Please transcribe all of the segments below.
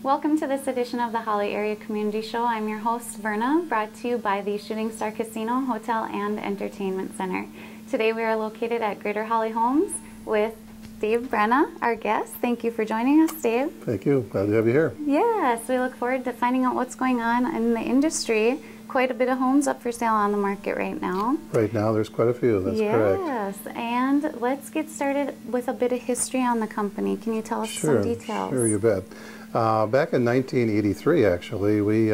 Welcome to this edition of the Hawley Area Community Show. I'm your host, Verna, brought to you by the Shooting Star Casino, Hotel, and Entertainment Center. Today we are located at Greater Hawley Homes with Dave Brenna, our guest. Thank you for joining us, Dave. Thank you. Glad to have you here. Yes, we look forward to finding out what's going on in the industry. Quite a bit of homes up for sale on the market right now. Right now there's quite a few, that's correct. Yes, and let's get started with a bit of history on the company. Can you tell us some details? Sure, you bet. Back in 1983, actually, we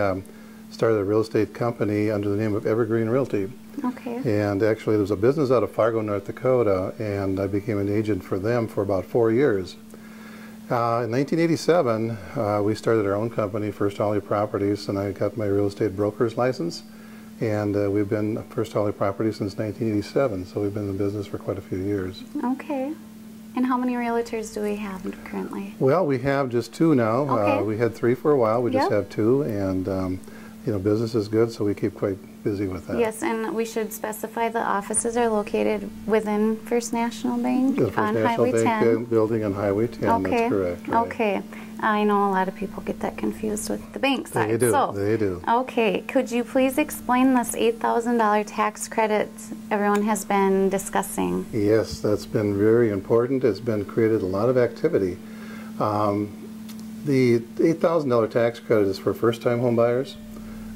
started a real estate company under the name of Evergreen Realty. Okay. And actually, there was a business out of Fargo, North Dakota, and I became an agent for them for about 4 years. In 1987, we started our own company, First Hawley Properties, and I got my real estate broker's license. And we've been First Hawley Properties since 1987, so we've been in business for quite a few years. Okay. And how many realtors do we have currently? Well, we have just two now. Okay. We had three for a while. We just have two, and you know, business is good, so we keep quite busy with that. Yes, and we should specify the offices are located within First National Bank The First on National Highway Bank 10. building on Highway 10. Okay. That's correct. Right. Okay. I know a lot of people get that confused with the bank side. They do. So, they do. Okay. Could you please explain this $8,000 tax credit everyone has been discussing? Yes, that's been very important. It's been created a lot of activity. The $8,000 tax credit is for first-time home buyers.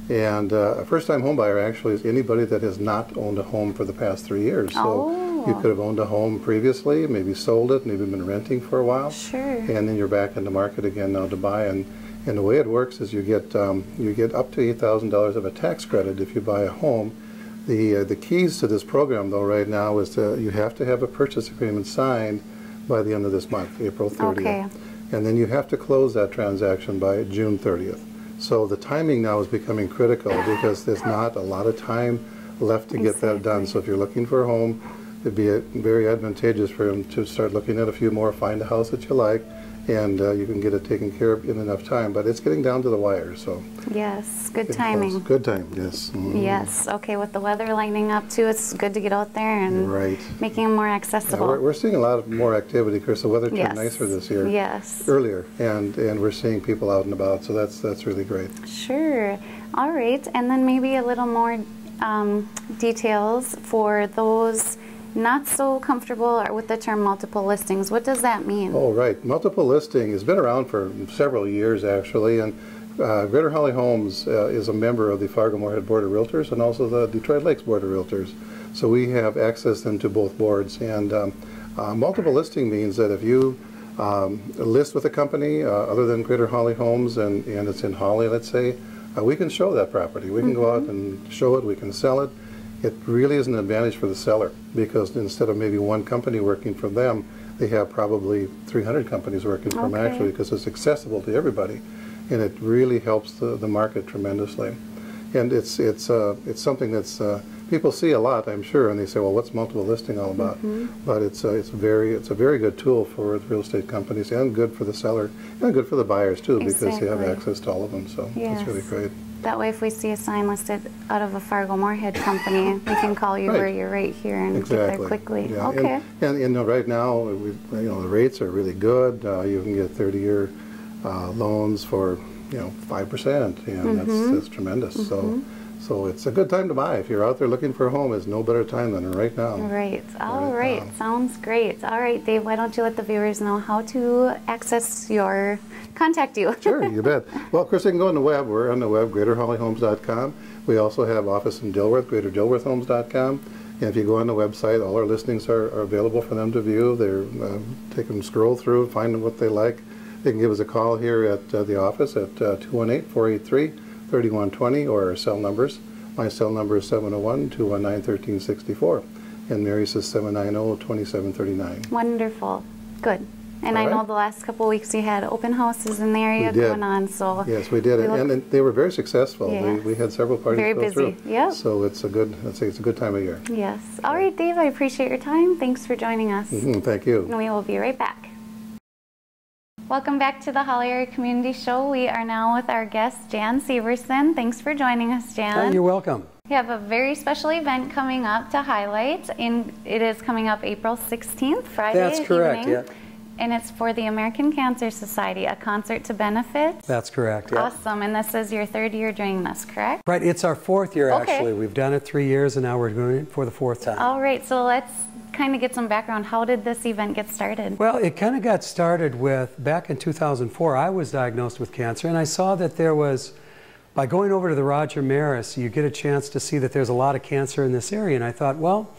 And a first-time home buyer actually is anybody that has not owned a home for the past 3 years. So you could have owned a home previously, maybe sold it, maybe been renting for a while. Sure. And then you're back in the market again now to buy. And the way it works is you get up to $8,000 of a tax credit if you buy a home. The keys to this program, though, right now is you have to have a purchase agreement signed by the end of this month, April 30th. Okay. And then you have to close that transaction by June 30th. So the timing now is becoming critical because there's not a lot of time left to get that done. So if you're looking for a home, it'd be very advantageous for them to start looking at a few more, find a house that you like, and you can get it taken care of in enough time. But it's getting down to the wire, so. Yes, good timing. Good time, yes. Mm-hmm. Yes, okay, with the weather lightening up too, it's good to get out there and making them more accessible. Yeah, we're seeing a lot more activity, Chris. The weather turned nicer this year. Yes. Earlier, and we're seeing people out and about, so that's really great. Sure. All right, and then maybe a little more details for those not so comfortable with the term multiple listings. What does that mean? Oh, right. Multiple listing has been around for several years, actually, and Greater Hawley Homes is a member of the Fargo-Moorhead Board of Realtors and also the Detroit Lakes Board of Realtors. So we have access into both boards. And multiple listing means that if you list with a company other than Greater Hawley Homes and it's in Hawley, let's say, we can show that property. We can go out and show it. We can sell it. It really is an advantage for the seller because instead of maybe one company working for them, they have probably 300 companies working for them actually because it's accessible to everybody, and it really helps the market tremendously. And it's something that's people see a lot, I'm sure, and they say, well, what's multiple listing all about? But it's a very good tool for the real estate companies and good for the seller and good for the buyers too because you have access to all of them. So it's really great. That way, if we see a sign listed out of a Fargo-Moorhead company, we can call you where you're right here and get there quickly. Yeah. Okay. And right now, the rates are really good. You can get 30-year loans for 5%, and that's tremendous. So it's a good time to buy. If you're out there looking for a home, there's no better time than right now. Right. All right. Sounds great. All right, Dave, why don't you let the viewers know how to contact you? Sure, you bet. Well, Chris, they can go on the web. We're on the web, greaterhawleyhomes.com. We also have office in Dilworth, greaterdilworthhomes.com. And if you go on the website, all our listings are available for them to view. They can scroll through, find what they like. They can give us a call here at the office at 218-483-3120 or our cell numbers. My cell number is 701-219-1364. And Mary's is 790-2739. Wonderful. Good. And I know the last couple of weeks you had open houses in the area going on. So yes, we did, and they were very successful. We had several parties go through. Yep. So it's a good time of year. Yes. All right, Dave, I appreciate your time. Thanks for joining us. Thank you. And we will be right back. Welcome back to the Hawley Area Community Show. We are now with our guest, Jan Severson. Thanks for joining us, Jan. You're welcome. We have a very special event coming up to highlight, and it is coming up April 16th, Friday evening. That's correct, yeah. And it's for the American Cancer Society, a concert to benefit? That's correct, yeah. Awesome, and this is your third year doing this, correct? Right, it's our fourth year Okay. actually. We've done it 3 years and now we're doing it for the fourth time. All right, so let's kind of get some background. How did this event get started? Well, it kind of got started with, back in 2004, I was diagnosed with cancer and I saw that there was, by going over to the Roger Maris, you get a chance to see that there's a lot of cancer in this area. And I thought, well,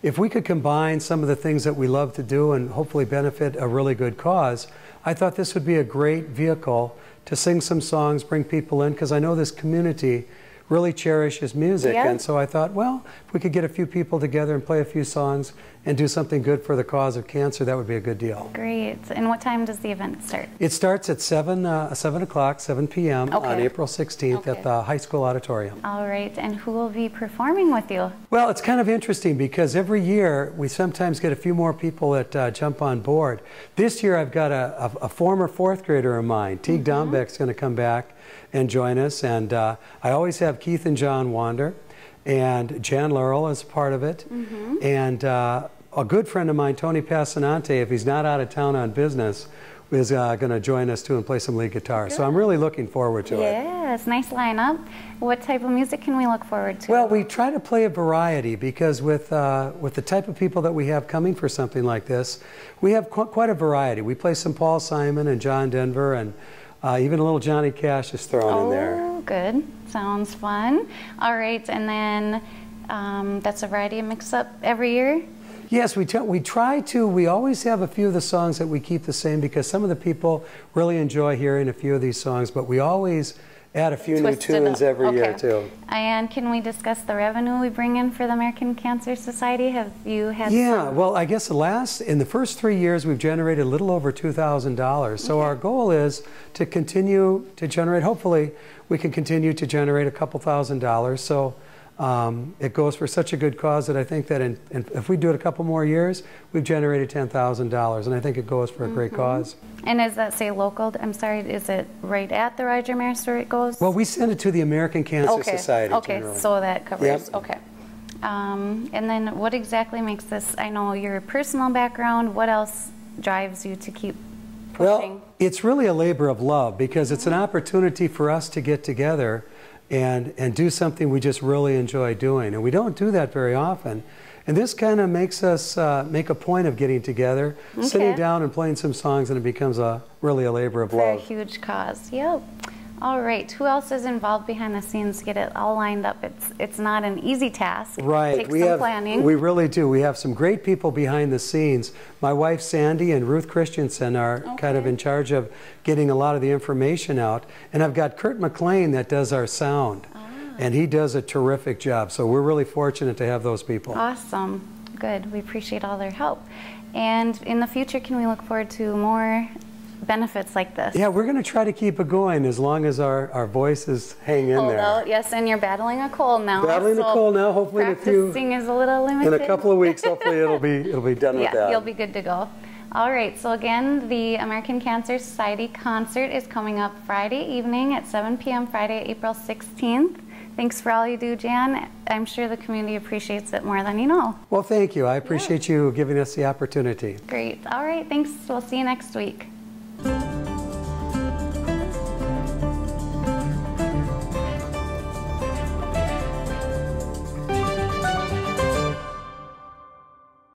if we could combine some of the things that we love to do and hopefully benefit a really good cause, I thought this would be a great vehicle to sing some songs, bring people in, because I know this community really cherishes music. Yeah. And so I thought, well, if we could get a few people together and play a few songs and do something good for the cause of cancer, that would be a good deal. Great. And what time does the event start? It starts at 7 o'clock, 7 p.m. Okay. on April 16th Okay. at the high school auditorium. All right, and who will be performing with you? Well, it's kind of interesting because every year we sometimes get a few more people that jump on board. This year I've got a former fourth grader of mine, Teague Dombeck's going to come back and join us, and I always have Keith and John Wander, and Jan Laurel is part of it, and a good friend of mine, Tony Passanante, if he's not out of town on business, is going to join us too and play some lead guitar. So I'm really looking forward to it. Yes, nice lineup. What type of music can we look forward to? Well, we try to play a variety because with the type of people that we have coming for something like this, we have quite a variety. We play some Paul Simon and John Denver, and even a little Johnny Cash is thrown in there. Oh, good. Sounds fun. All right, and then that's a variety of mix-up every year? Yes, we try to. We always have a few of the songs that we keep the same because some of the people really enjoy hearing a few of these songs, but we always add a few new tunes every year too. And can we discuss the revenue we bring in for the American Cancer Society? Have you had well, I guess in the first 3 years we've generated a little over $2,000. So our goal is to continue to generate, hopefully we can continue to generate a couple $1,000s. So it goes for such a good cause that I think that if we do it a couple more years, we've generated $10,000, and I think it goes for a great cause. And does that say local? I'm sorry, is it right at the Roger Maris where it goes? Well, we send it to the American Cancer Society. Okay, generally. so that covers. Yep. Okay. And then what exactly makes this? I know your personal background. What else drives you to keep pushing? Well, it's really a labor of love because it's an opportunity for us to get together and do something we just really enjoy doing. And we don't do that very often. And this kind of makes us make a point of getting together, sitting down and playing some songs, and it becomes really a labor of love. For a huge cause, yep. All right, who else is involved behind the scenes to get it all lined up? It's not an easy task. Right. It takes some planning. We really do. We have some great people behind the scenes. My wife Sandy and Ruth Christensen are kind of in charge of getting a lot of the information out. And I've got Kurt McLean that does our sound. And he does a terrific job. So we're really fortunate to have those people. Awesome. Good. We appreciate all their help. And in the future, can we look forward to more benefits like this? Yeah, we're going to try to keep it going as long as our voices hang in there. Out. Yes, and you're battling a cold now. Battling a cold now. Hopefully practicing is a little limited. In a couple of weeks, hopefully it'll be done with that. Yeah, you'll be good to go. All right, so again, the American Cancer Society concert is coming up Friday evening at 7 p.m. Friday, April 16th. Thanks for all you do, Jan. I'm sure the community appreciates it more than you know. Well, thank you. I appreciate you giving us the opportunity. Great. All right, thanks. We'll see you next week.